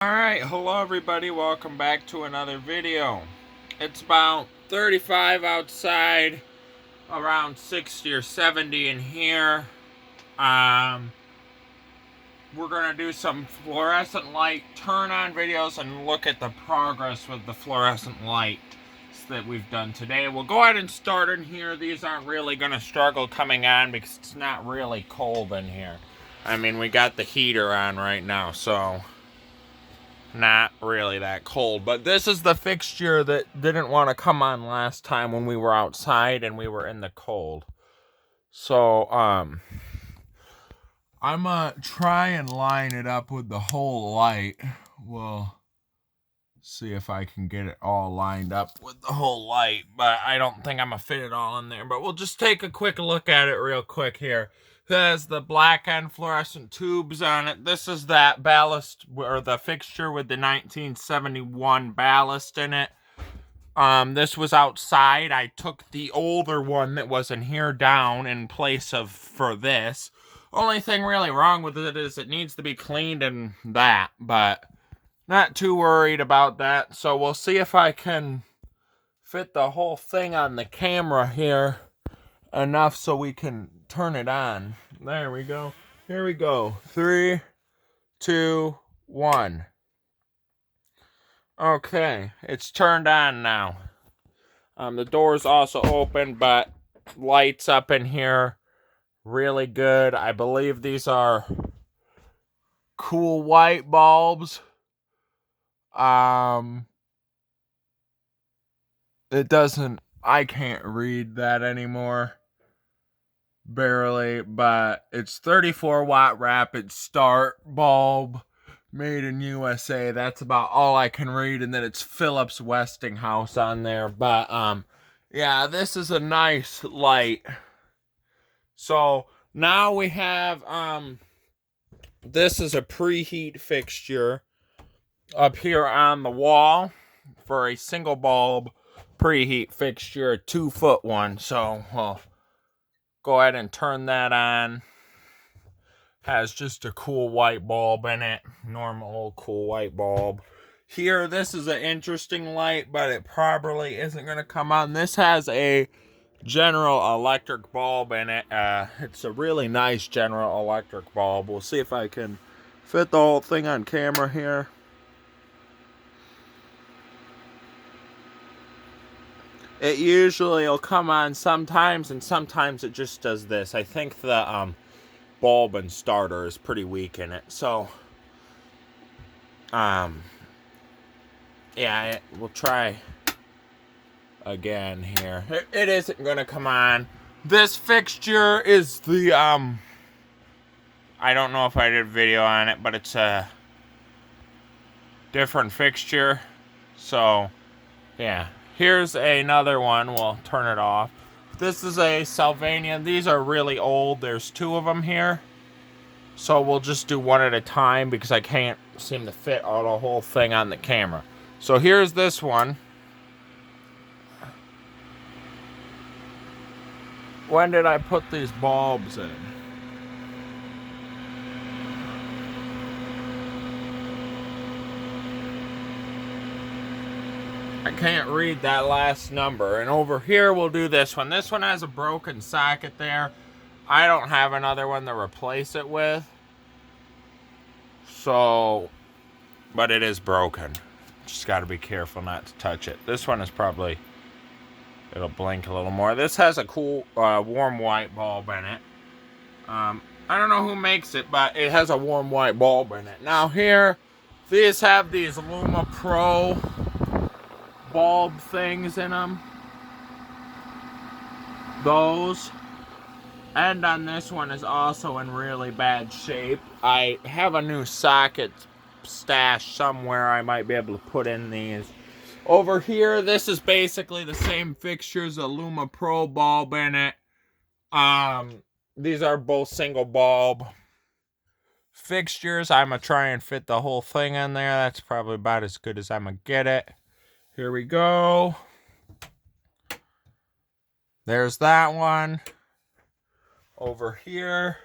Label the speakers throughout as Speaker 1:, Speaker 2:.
Speaker 1: Alright, hello everybody, welcome back to another video. It's about 35 outside, around 60 or 70 in here. We're gonna do some fluorescent light turn on videos and look at the progress with the fluorescent lights that we've done today. We'll go ahead and start in here. These aren't really gonna struggle coming on because it's not really cold in here. I mean, we got the heater on right now, so not really that cold. But this is the fixture that didn't want to come on last time when we were outside and we were in the cold. So I'm gonna try and line it up with the whole light. We'll see if I can get it all lined up with the whole light, but I don't think I'm gonna fit it all in there. But we'll just take a quick look at it real quick here. It has the black end fluorescent tubes on it. This is that ballast, or the fixture with the 1971 ballast in it. This was outside. I took the older one that was in here down in place of for this. Only thing really wrong with it is it needs to be cleaned and that, but not too worried about that. So we'll see if I can fit the whole thing on the camera here enough so we can turn it on. There we go. Here we go. 3, 2, 1. Okay, it's turned on now. The door's also open, but lights up in here really good. I believe these are cool white bulbs. It doesn't, I can't read that anymore. Barely, but it's 34 watt rapid start bulb, made in USA. That's about all I can read, and then it's Phillips Westinghouse on there. But yeah, this is a nice light. So now we have this is a preheat fixture up here on the wall for a single bulb preheat fixture, a 2-foot one. So we'll go ahead and turn that on. Has just a cool white bulb in it. Normal cool white bulb. Here, this is an interesting light, but it probably isn't going to come on. This has a General Electric bulb in it. It's a really nice General Electric bulb. We'll see if I can fit the whole thing on camera here. It usually will come on sometimes, and sometimes it just does this. I think the bulb and starter is pretty weak in it. So, yeah, we'll try again here. It isn't going to come on. This fixture is the, I don't know if I did a video on it, but it's a different fixture. So, yeah. Here's another one. We'll turn it off. This is a Sylvania. These are really old. There's 2 of them here. So we'll just do one at a time because I can't seem to fit all the whole thing on the camera. So here's this one. When did I put these bulbs in? I can't read that last number. And over here we'll do this one. This one has a broken socket there. I don't have another one to replace it with. So, but it is broken. Just got to be careful not to touch it. This one is probably, it'll blink a little more. This has a cool warm white bulb in it. I don't know who makes it, but it has a warm white bulb in it. Now here, these have these Luma Pro bulb things in them. Those. And on this one is also in really bad shape. I have a new socket stashed somewhere I might be able to put in these. Over here, this is basically the same fixtures, a Luma Pro bulb in it. These are both single bulb fixtures. I'm going to try and fit the whole thing in there. That's probably about as good as I'm going to get it. Here we go. There's that one. Over here.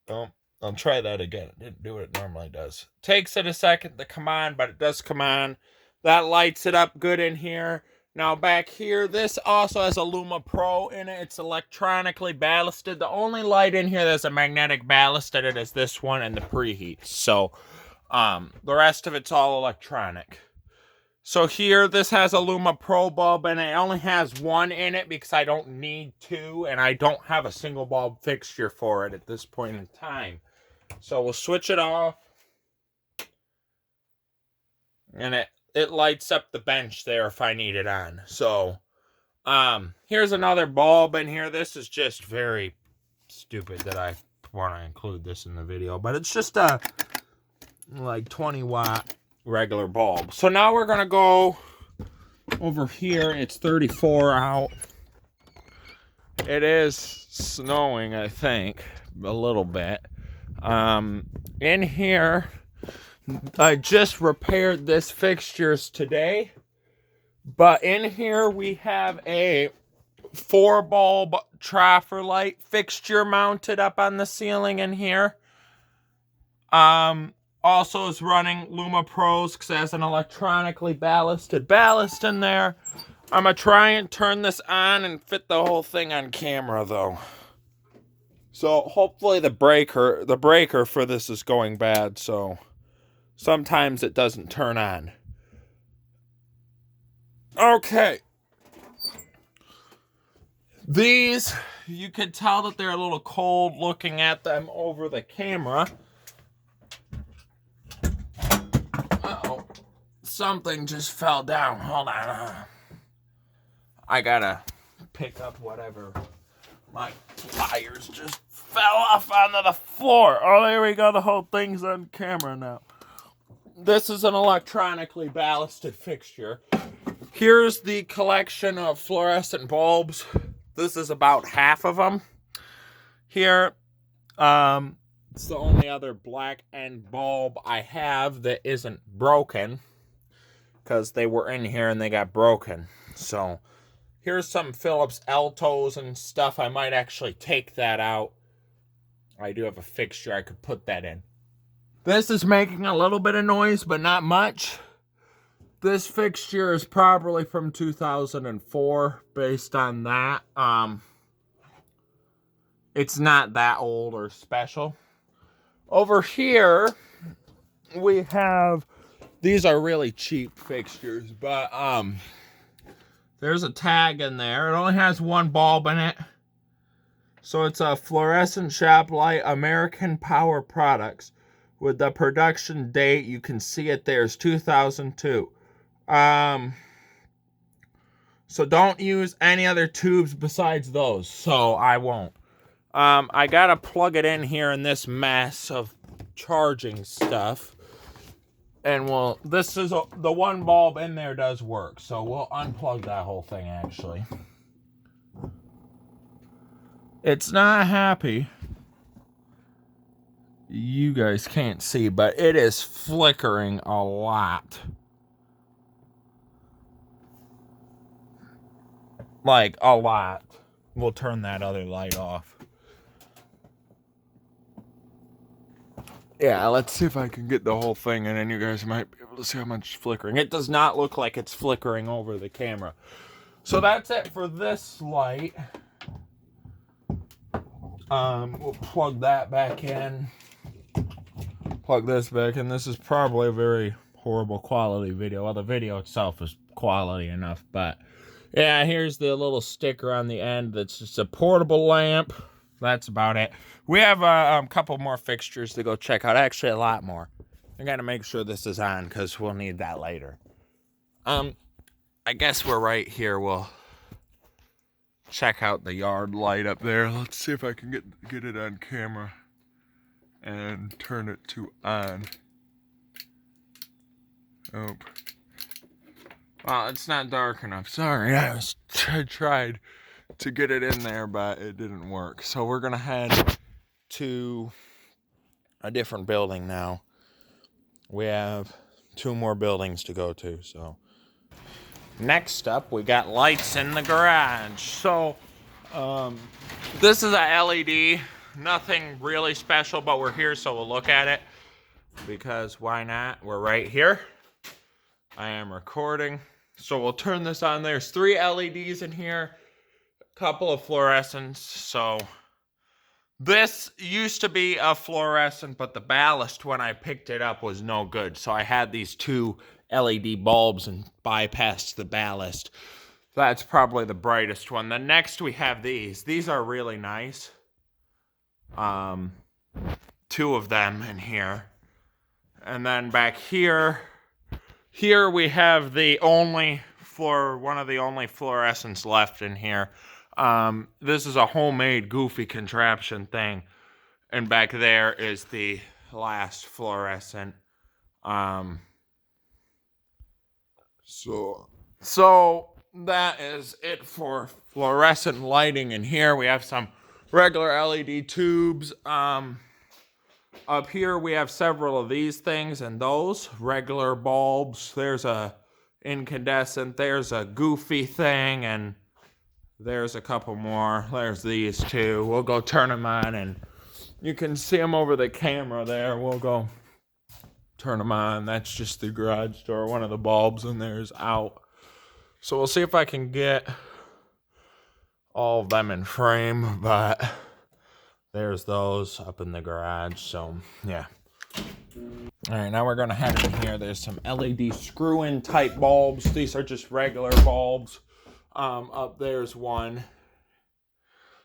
Speaker 1: Oh, I'll try that again. It didn't do what it normally does. Takes it a second to come on, but it does come on. That lights it up good in here. Now back here, this also has a Luma Pro in it. It's electronically ballasted. The only light in here that's a magnetic ballast in it is this one and the preheat. So the rest of it's all electronic. So here, this has a Luma Pro bulb, and it only has one in it because I don't need two, and I don't have a single bulb fixture for it at this point in time. So we'll switch it off, and it lights up the bench there if I need it on. So here's another bulb in here. This is just very stupid that I want to include this in the video, but it's just a like 20 watt regular bulb. So now we're gonna go over here. It's 34 out. It is snowing, I think, a little bit. In here, I just repaired this fixtures today, but in here we have a 4 bulb traffer light fixture mounted up on the ceiling in here. Also is running Luma Pros because it has an electronically ballasted ballast in there. I'm going to try and turn this on and fit the whole thing on camera though. So hopefully the breaker for this is going bad, so sometimes it doesn't turn on. Okay. These, you could tell that they're a little cold looking at them over the camera. Uh-oh. Something just fell down. Hold on. I gotta pick up whatever. My pliers just fell off onto the floor. Oh, there we go. The whole thing's on camera now. This is an electronically ballasted fixture. Here's the collection of fluorescent bulbs. This is about half of them. Here, it's the only other black end bulb I have that isn't broken, because they were in here and they got broken. So here's some Philips Altos and stuff. I might actually take that out. I do have a fixture I could put that in. This is making a little bit of noise, but not much. This fixture is probably from 2004, based on that. It's not that old or special. Over here, we have, these are really cheap fixtures, but there's a tag in there. It only has one bulb in it. So it's a fluorescent shop light, American Power Products. With the production date, you can see it there, is 2002. So don't use any other tubes besides those. So I won't. I gotta plug it in here in this mess of charging stuff. And this is the one bulb in there does work. So we'll unplug that whole thing actually. It's not happy. You guys can't see, but it is flickering a lot. Like, a lot. We'll turn that other light off. Yeah, let's see if I can get the whole thing, and then you guys might be able to see how much it's flickering. It does not look like it's flickering over the camera. So that's it for this light. We'll plug that back in. Plug this back in. This is probably a very horrible quality video. Well, the video itself is quality enough, but yeah, here's the little sticker on the end that's just a portable lamp. That's about it. We have a couple more fixtures to go check out. Actually, a lot more. I gotta make sure this is on because we'll need that later. I guess we're right here. We'll check out the yard light up there. Let's see if I can get it on camera and turn it to on. Oh. Well, it's not dark enough. Sorry, I tried to get it in there, but it didn't work. So we're gonna head to a different building now. We have 2 more buildings to go to. So next up, we got lights in the garage. So this is a LED Nothing really special, but we're here, so we'll look at it. Because why not? We're right here. I am recording. So we'll turn this on. There's 3 LEDs in here. A couple of fluorescents. So this used to be a fluorescent, but the ballast when I picked it up was no good. So I had these 2 LED bulbs and bypassed the ballast. That's probably the brightest one. Then next we have these. These are really nice. 2 of them in here. And then back here we have one of the only fluorescents left in here. This is a homemade goofy contraption thing. And back there is the last fluorescent. So that is it for fluorescent lighting in here. We have some regular LED tubes. Up here we have several of these things and those regular bulbs. There's a incandescent, there's a goofy thing, and there's a couple more. There's these 2. We'll go turn them on and you can see them over the camera there. We'll go turn them on. That's just the garage door. One of the bulbs in there is out. So we'll see if I can get all of them in frame, but there's those up in the garage. So yeah. All right, now we're gonna head in here. There's some LED screw-in type bulbs. These are just regular bulbs. Up there's one.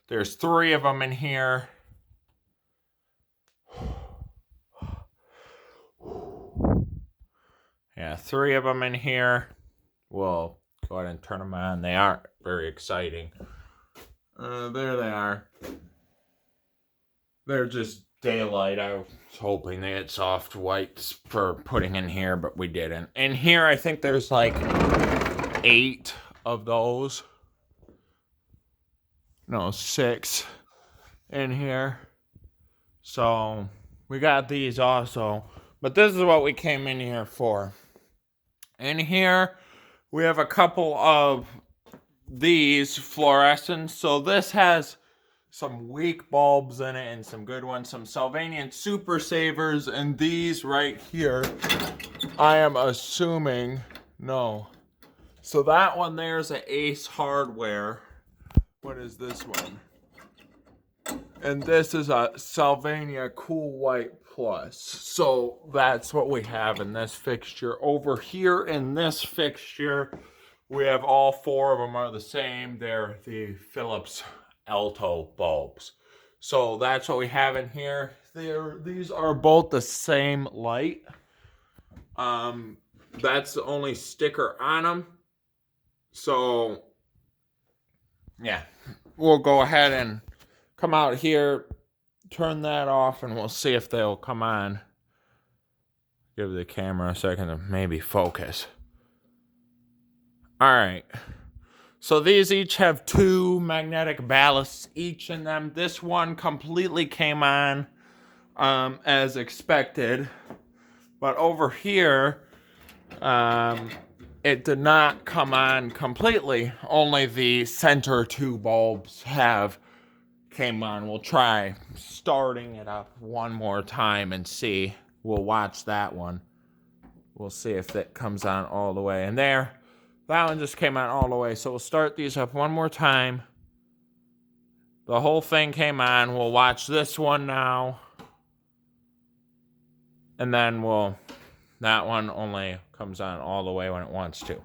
Speaker 1: There's 3 of them in here. Yeah, 3 of them in here. We'll go ahead and turn them on. They aren't very exciting. There they are. They're just daylight. I was hoping they had soft whites for putting in here, but we didn't. In here, I think there's like 8 of those. No, 6 in here. So we got these also. But this is what we came in here for. In here, we have a couple of these fluorescents. So this has some weak bulbs in it and some good ones. Some Sylvanian Super Savers. And these right here, I am assuming, no. So that one there's an Ace Hardware. What is this one? And this is a Sylvania Cool White Plus. So that's what we have in this fixture. Over here in this fixture, we have all 4 of them are the same. They're the Philips Alto bulbs. So that's what we have in here. These are both the same light. That's the only sticker on them. So yeah, we'll go ahead and come out here, turn that off, and we'll see if they'll come on. Give the camera a second to maybe focus. All right. So these each have 2 magnetic ballasts each in them. This one completely came on as expected. But over here, it did not come on completely. Only the center 2 bulbs came on. We'll try starting it up one more time and see. We'll watch that one. We'll see if it comes on all the way. And there, that one just came on all the way. So we'll start these up one more time. The whole thing came on. We'll watch this one now. And then that one only comes on all the way when it wants to.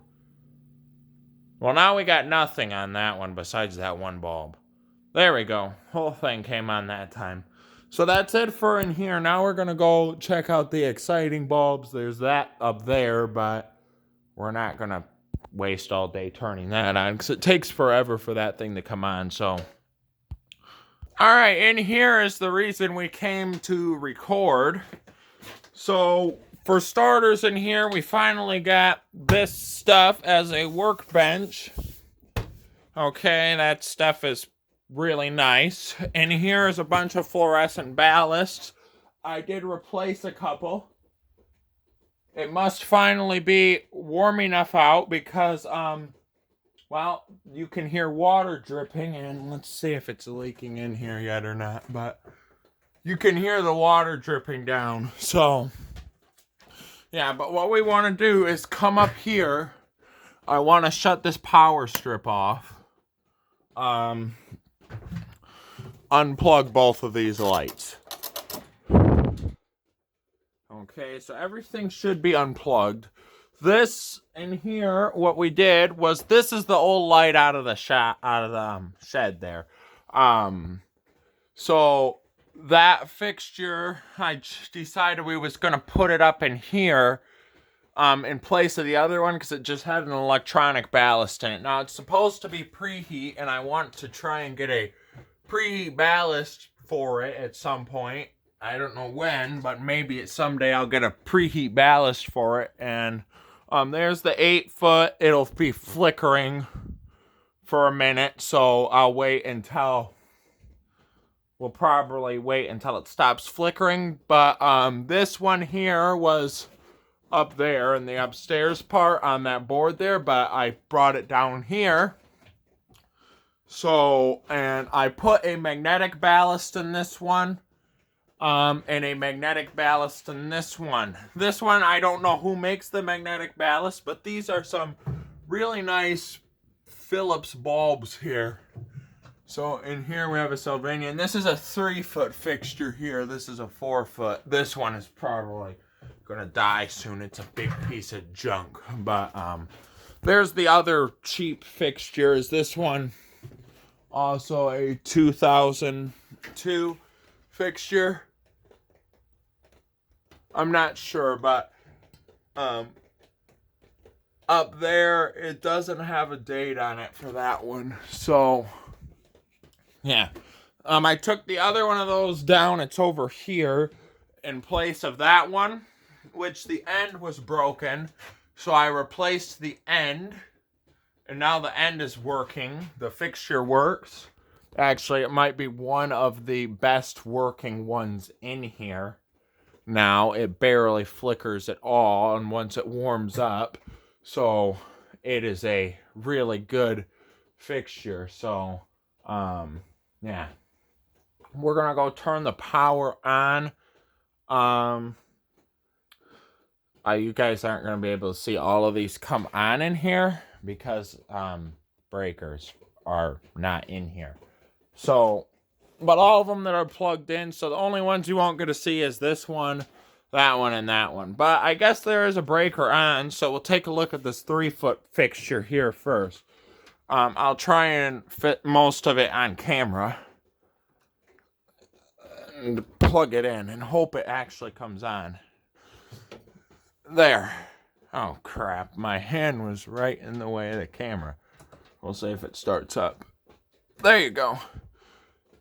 Speaker 1: Well, now we got nothing on that one besides that one bulb. There we go. Whole thing came on that time. So that's it for in here. Now we're going to go check out the exciting bulbs. There's that up there, but we're not going to waste all day turning that on because it takes forever for that thing to come on. So, all right, in here is the reason we came to record. So, for starters in here, we finally got this stuff as a workbench. Okay, that stuff is really nice. And here is a bunch of fluorescent ballasts. I did replace a couple. It must finally be warm enough out because Well, you can hear water dripping, and let's see if it's leaking in here yet or not, but you can hear the water dripping down. So, yeah, but what we want to do is come up here. I want to shut this power strip off. Unplug both of these lights. Okay, so everything should be unplugged. This in here, what we did was, this is the old light out of the shed there. So that fixture, I decided we was gonna put it up in here, in place of the other one, because it just had an electronic ballast in it. Now it's supposed to be preheat, and I want to try and get a preheat ballast for it at some point. I don't know when, but maybe someday I'll get a preheat ballast for it. And there's the 8-foot. It'll be flickering for a minute, so I'll wait until... We'll probably wait until it stops flickering. But this one here was up there in the upstairs part on that board there, but I brought it down here. So, and I put a magnetic ballast in this one. And a magnetic ballast in this one. This one, I don't know who makes the magnetic ballast, but these are some really nice Phillips bulbs here. So in here we have a Sylvania, and this is a 3-foot fixture here. This is a 4-foot. This one is probably gonna die soon. It's a big piece of junk. But there's the other cheap fixtures. This one, also a 2002 fixture. I'm not sure, but up there, it doesn't have a date on it for that one. So, yeah. I took the other one of those down. It's over here in place of that one, which the end was broken. So I replaced the end, and now the end is working. The fixture works. Actually, it might be one of the best working ones in here. Now, it barely flickers at all, and once it warms up, so it is a really good fixture. So, yeah. We're going to go turn the power on. You guys aren't going to be able to see all of these come on in here because breakers are not in here. So, but all of them that are plugged in, so the only ones you won't get to see is this one, that one, and that one. But I guess there is a breaker on, so we'll take a look at this 3-foot fixture here first. I'll try and fit most of it on camera and plug it in and hope it actually comes on. There. Oh, crap. My hand was right in the way of the camera. We'll see if it starts up. There you go.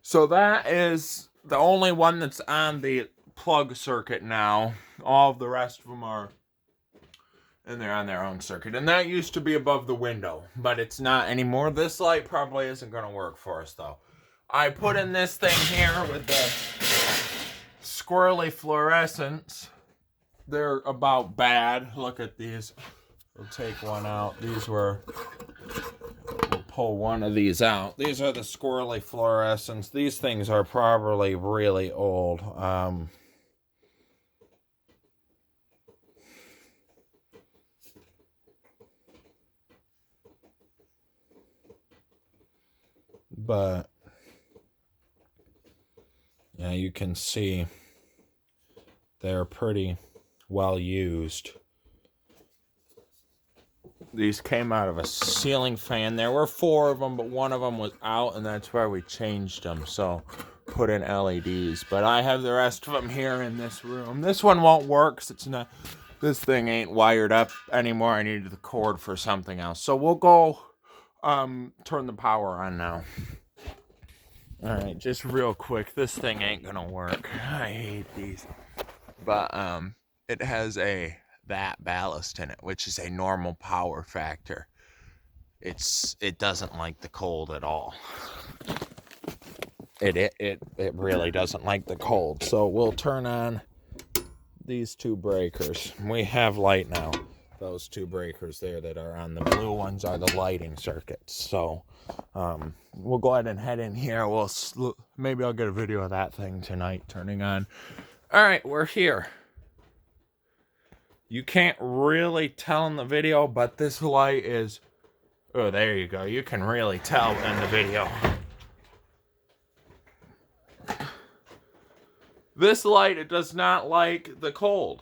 Speaker 1: So that is the only one that's on the plug circuit now. All of the rest of them are, and they're on their own circuit. And that used to be above the window, but it's not anymore. This light probably isn't going to work for us, though. I put in this thing here with the squirrely fluorescents. They're about bad. Look at these. We'll take one out. We'll pull one of these out. These are the squirrely fluorescents. These things are probably really old. But yeah, you can see they're pretty well used. These came out of a ceiling fan. There were 4 of them, but one of them was out, and that's why we changed them. So put in LEDs. But I have the rest of them here in this room. This one won't work because it's not. This thing ain't wired up anymore. I needed the cord for something else. So we'll go turn the power on now. All right, just real quick. This thing ain't gonna work. I hate these. But it has that ballast in it, which is a normal power factor. It doesn't like the cold at all. It really doesn't like the cold. So we'll turn on these 2 breakers. We have light now. Those two breakers there that are on the blue ones are the lighting circuits. So we'll go ahead and head in here. Maybe I'll get a video of that thing tonight turning on. All right, we're here. You can't really tell in the video, but this light is... Oh, there you go. You can really tell in the video. This light, it does not like the cold.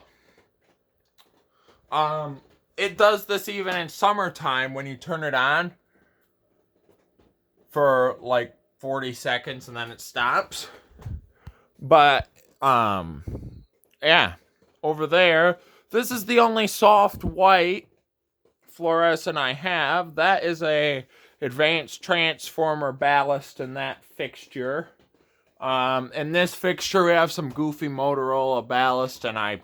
Speaker 1: It does this even in summertime when you turn it on for like 40 seconds and then it stops. But, yeah. Over there, this is the only soft white fluorescent I have. That is a advanced transformer ballast in that fixture. In this fixture, we have some goofy Motorola ballast, and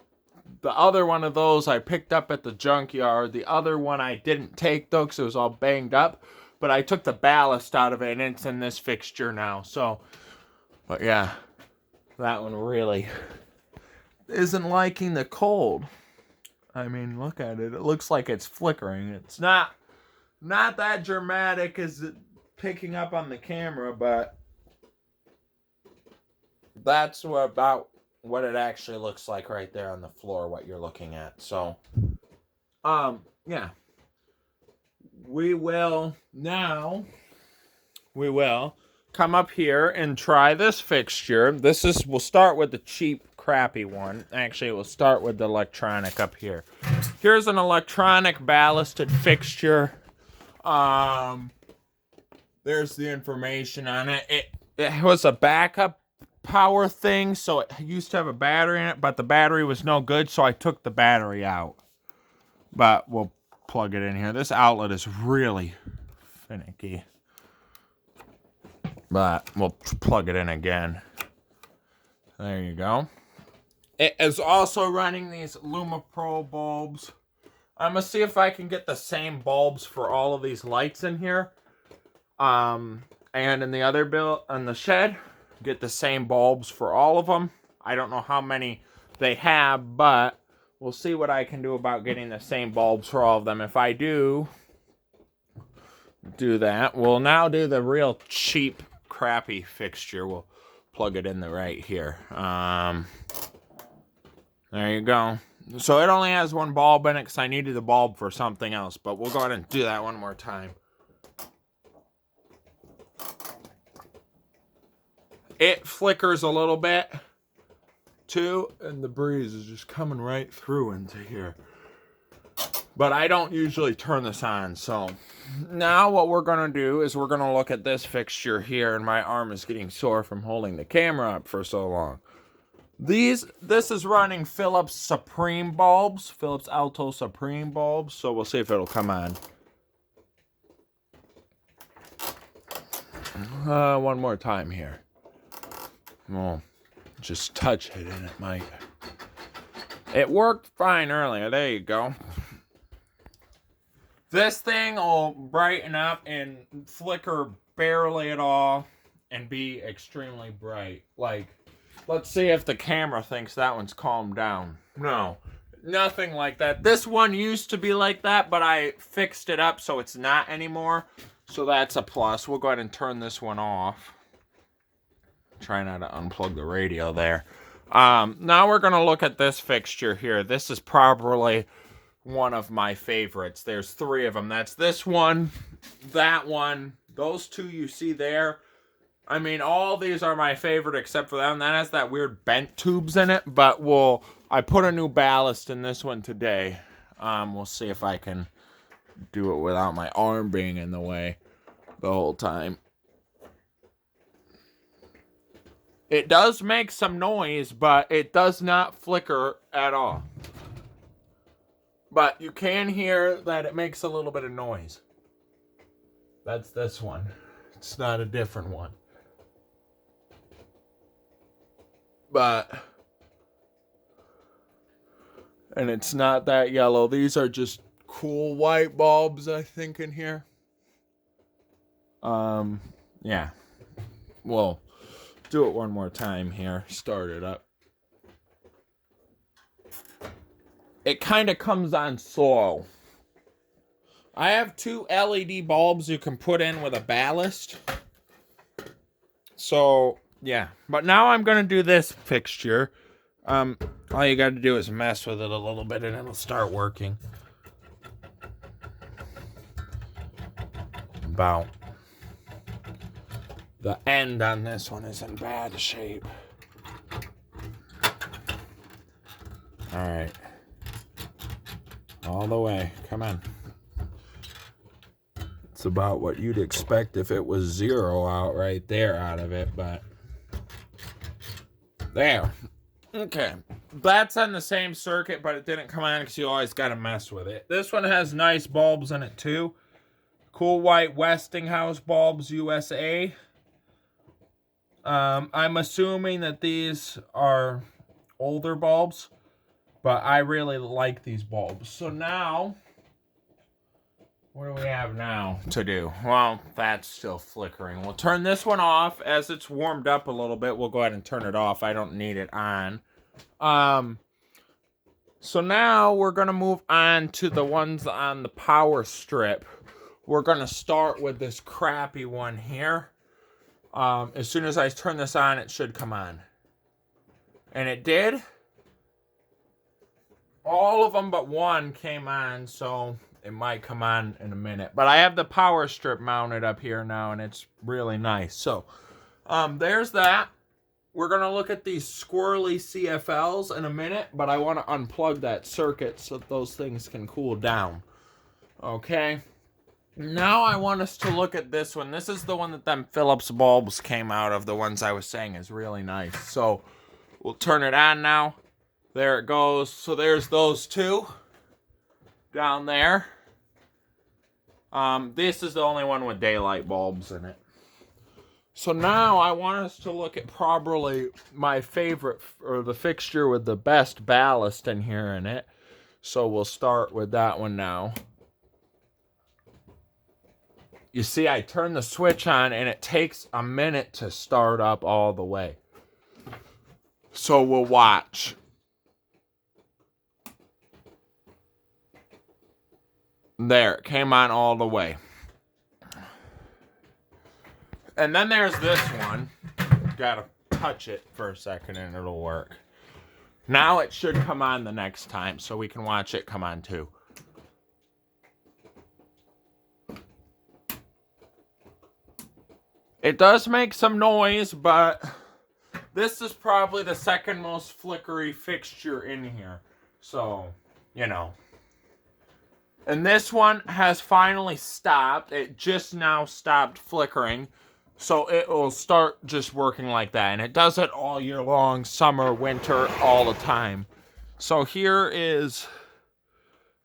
Speaker 1: the other one of those I picked up at the junkyard. The other one I didn't take, though, because it was all banged up. But I took the ballast out of it, and it's in this fixture now. So, but yeah, that one really isn't liking the cold. I mean, look at it. It looks like it's flickering. It's not that dramatic as it picking up on the camera, but that's about what it actually looks like right there on the floor, what you're looking at. So, yeah. We will come up here and try this fixture. We'll start with the cheap, crappy one. Actually, we'll start with the electronic up here. Here's an electronic ballasted fixture. There's the information on it. It was a backup power thing, so it used to have a battery in it, but the battery was no good, so I took the battery out. But we'll plug it in here. This outlet is really finicky, but we'll plug it in again. There you go. It is also running these LumiPro bulbs. I'm gonna see if I can get the same bulbs for all of these lights in here, and in the other in the shed, get the same bulbs for all of them. I don't know how many they have, but we'll see what I can do about getting the same bulbs for all of them. If I do that, we'll now do the real cheap, crappy fixture. We'll plug it in right here. There you go. So it only has one bulb in it because I needed the bulb for something else, but we'll go ahead and do that one more time. It flickers a little bit too, and the breeze is just coming right through into here. But I don't usually turn this on, so now what we're gonna do is we're gonna look at this fixture here, and my arm is getting sore from holding the camera up for so long. This is running Philips Supreme bulbs, Philips Alto Supreme bulbs, so we'll see if it'll come on. One more time here. Well, just touch it and it might. It worked fine earlier. There you go. This thing will brighten up and flicker barely at all and be extremely bright. Like, let's see if the camera thinks that one's calmed down. No, nothing like that. This one used to be like that, but I fixed it up so it's not anymore. So that's a plus. We'll go ahead and turn this one off. Try not to unplug the radio there. Now we're going to look at this fixture here. This is probably one of my favorites. There's three of them. That's this one, that one, those two you see there. I mean, all these are my favorite except for that one. That has that weird bent tubes in it, but I put a new ballast in this one today. We'll see if I can do it without my arm being in the way the whole time. It does make some noise, but it does not flicker at all. But you can hear that it makes a little bit of noise. That's this one. It's not a different one. And it's not that yellow. These are just cool white bulbs, I think, in here. Yeah. Well, do it one more time here. Start it up. it kind of comes on slow. I have 2 LED bulbs you can put in with a ballast. So, yeah. But now I'm going to do this fixture. All you got to do is mess with it a little bit and it'll start working. About the end on this one is in bad shape. All right. All the way. Come on. It's about what you'd expect if it was 0 out right there out of it, but there. Okay. That's on the same circuit, but it didn't come on because you always got to mess with it. This one has nice bulbs in it too. Cool white Westinghouse bulbs, USA. I'm assuming that these are older bulbs, but I really like these bulbs. So now, what do we have now to do? Well, that's still flickering. We'll turn this one off. As it's warmed up a little bit, we'll go ahead and turn it off. I don't need it on. So now we're going to move on to the ones on the power strip. We're going to start with this crappy one here. As soon as I turn this on, it should come on. And it did. All of them but one came on, so it might come on in a minute. But I have the power strip mounted up here now, and it's really nice. So, there's that. We're going to look at these squirrely CFLs in a minute, but I want to unplug that circuit so that those things can cool down. Okay. Now I want us to look at this one. This is the one that them Phillips bulbs came out of, the ones I was saying is really nice. So we'll turn it on now. There it goes. So there's those 2 down there. This is the only one with daylight bulbs in it. So now I want us to look at probably my favorite, or the fixture with the best ballast in here in it. So we'll start with that one now. You see, I turn the switch on and it takes a minute to start up all the way. So we'll watch. There, it came on all the way. And then there's this one. Gotta touch it for a second and it'll work. Now it should come on the next time so we can watch it come on too. It does make some noise, but this is probably the second most flickery fixture in here. So, you know. And this one has finally stopped. It just now stopped flickering. So it will start just working like that. And it does it all year long, summer, winter, all the time. So here is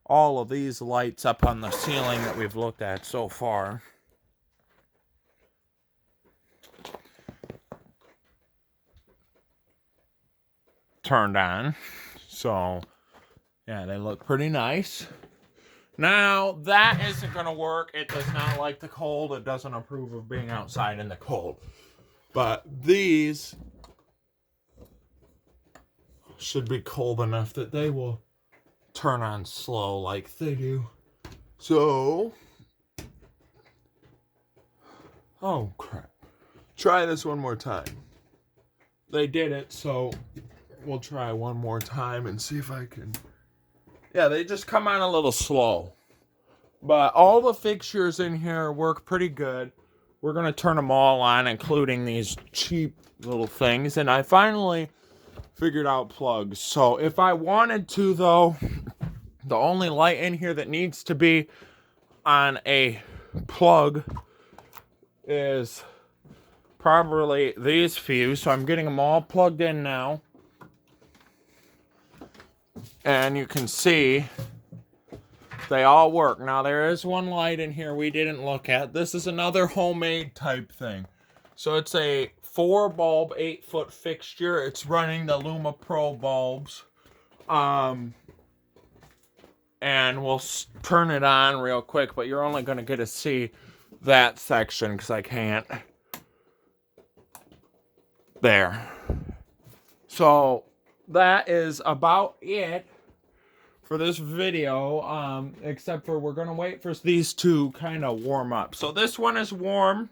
Speaker 1: all of these lights up on the ceiling that we've looked at so far. Turned on. So, yeah, they look pretty nice. Now, that isn't going to work. It does not like the cold. It doesn't approve of being outside in the cold. But these should be cold enough that they will turn on slow like they do. So, oh crap. Try this one more time. They did it, so we'll try one more time and see if I can. Yeah, they just come on a little slow. But all the fixtures in here work pretty good. We're going to turn them all on, including these cheap little things. And I finally figured out plugs. So if I wanted to, though, the only light in here that needs to be on a plug is probably these few. So I'm getting them all plugged in now. And you can see they all work. Now, there is one light in here we didn't look at. This is another homemade type thing. So it's a 4-bulb, 8-foot fixture. It's running the Luma Pro bulbs. And we'll turn it on real quick, but you're only going to get to see that section because I can't. There. So that is about it for this video, except for we're gonna wait for these to kind of warm up. So this one is warm.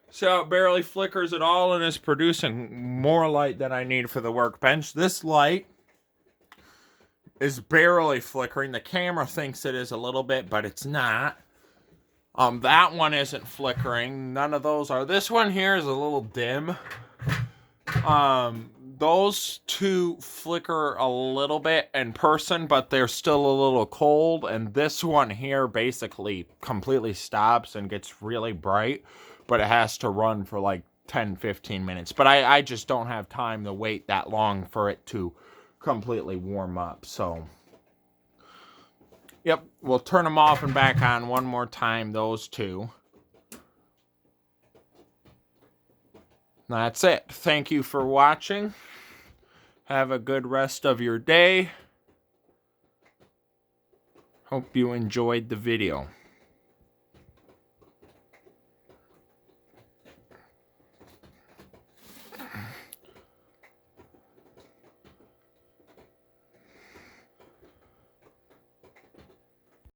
Speaker 1: See how it barely flickers at all and is producing more light than I need for the workbench. This light is barely flickering. The camera thinks it is a little bit, but it's not. That one isn't flickering. None of those are. This one here is a little dim. Those two flicker a little bit in person, but they're still a little cold. And this one here basically completely stops and gets really bright, but it has to run for like 10-15 minutes. But I just don't have time to wait that long for it to completely warm up. So, yep, we'll turn them off and back on one more time, those two. That's it. Thank you for watching. Have a good rest of your day. Hope you enjoyed the video.